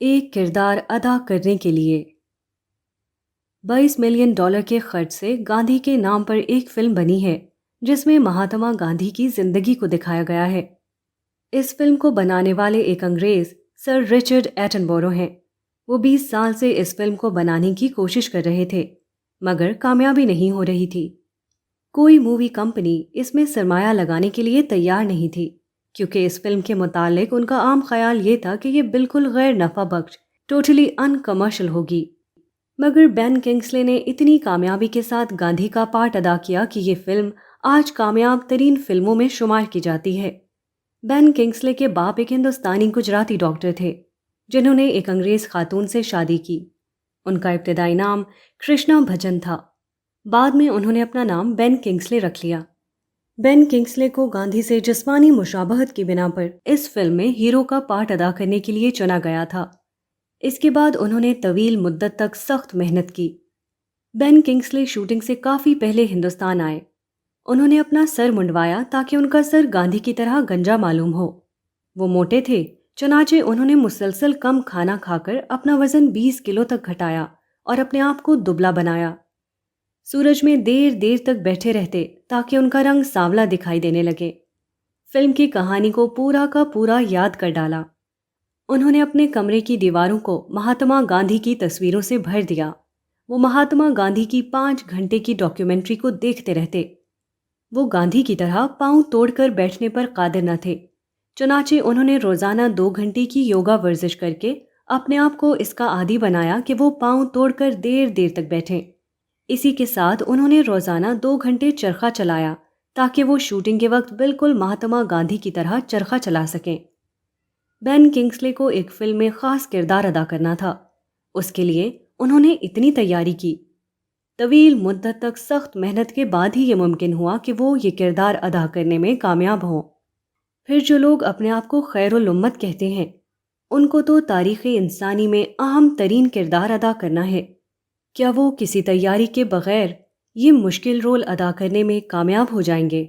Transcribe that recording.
एक किरदार अदा करने के लिए $22 मिलियन के खर्च से गांधी के नाम पर एक फिल्म बनी है जिसमें महात्मा गांधी की जिंदगी को दिखाया गया है। इस फिल्म को बनाने वाले एक अंग्रेज सर रिचर्ड एटनबरो हैं। वो 20 साल से इस फिल्म को बनाने की कोशिश कर रहे थे, मगर कामयाबी नहीं हो रही थी। कोई मूवी कंपनी इसमें सरमाया लगाने के लिए तैयार नहीं थी, क्योंकि इस फिल्म के मुतालिक उनका आम ख्याल ये था कि ये बिल्कुल गैर नफा बख्श, टोटली अनकमर्शियल होगी। मगर बेन किंग्सले ने इतनी कामयाबी के साथ गांधी का पार्ट अदा किया कि ये फिल्म आज कामयाब तरीन फिल्मों में शुमार की जाती है। बेन किंग्सले के बाप एक हिंदुस्तानी गुजराती डॉक्टर थे, जिन्होंने एक अंग्रेज खातून से शादी की। उनका इब्तदाई नाम कृष्णा भजन था। बाद में उन्होंने अपना नाम बेन किंग्सले रख लिया। बेन किंग्सले को गांधी से जिस्मानी मुशाबहत की बिना पर इस फिल्म में हीरो का पार्ट अदा करने के लिए चुना गया था। इसके बाद उन्होंने तवील मुद्दत तक सख्त मेहनत की। बेन किंग्सले शूटिंग से काफ़ी पहले हिंदुस्तान आए। उन्होंने अपना सर मुंडवाया ताकि उनका सर गांधी की तरह गंजा मालूम हो। वो मोटे थे, चुनाचे उन्होंने मुसलसल कम खाना खाकर अपना वजन 20 किलो तक घटाया और अपने आप को दुबला बनाया। सूरज में देर देर तक बैठे रहते ताकि उनका रंग सांवला दिखाई देने लगे। फिल्म की कहानी को पूरा का पूरा याद कर डाला। उन्होंने अपने कमरे की दीवारों को महात्मा गांधी की तस्वीरों से भर दिया। वो महात्मा गांधी की 5 घंटे की डॉक्यूमेंट्री को देखते रहते। वो गांधी की तरह पांव तोड़कर बैठने पर कादिर न थे। चुनाचे उन्होंने रोजाना 2 घंटे की योगा वर्जिश करके अपने आप को इसका आदी बनाया कि वो पांव तोड़कर देर देर तक बैठें। इसी के साथ उन्होंने रोजाना 2 घंटे चरखा चलाया ताकि वो शूटिंग के वक्त बिल्कुल महात्मा गांधी की तरह चरखा चला सकें। बेन किंग्सले को एक फिल्म में खास किरदार अदा करना था। उसके लिए उन्होंने इतनी तैयारी की। तवील मुद्दत तक सख्त मेहनत के बाद ही ये मुमकिन हुआ कि वो ये किरदार अदा करने में कामयाब हों। फिर जो लोग अपने आप को खैरुल उम्मत कहते हैं, उनको तो तारीख़ इंसानी में अहम तरीन किरदार अदा करना है। क्या वो किसी तैयारी के बगैर ये मुश्किल रोल अदा करने में कामयाब हो जाएंगे?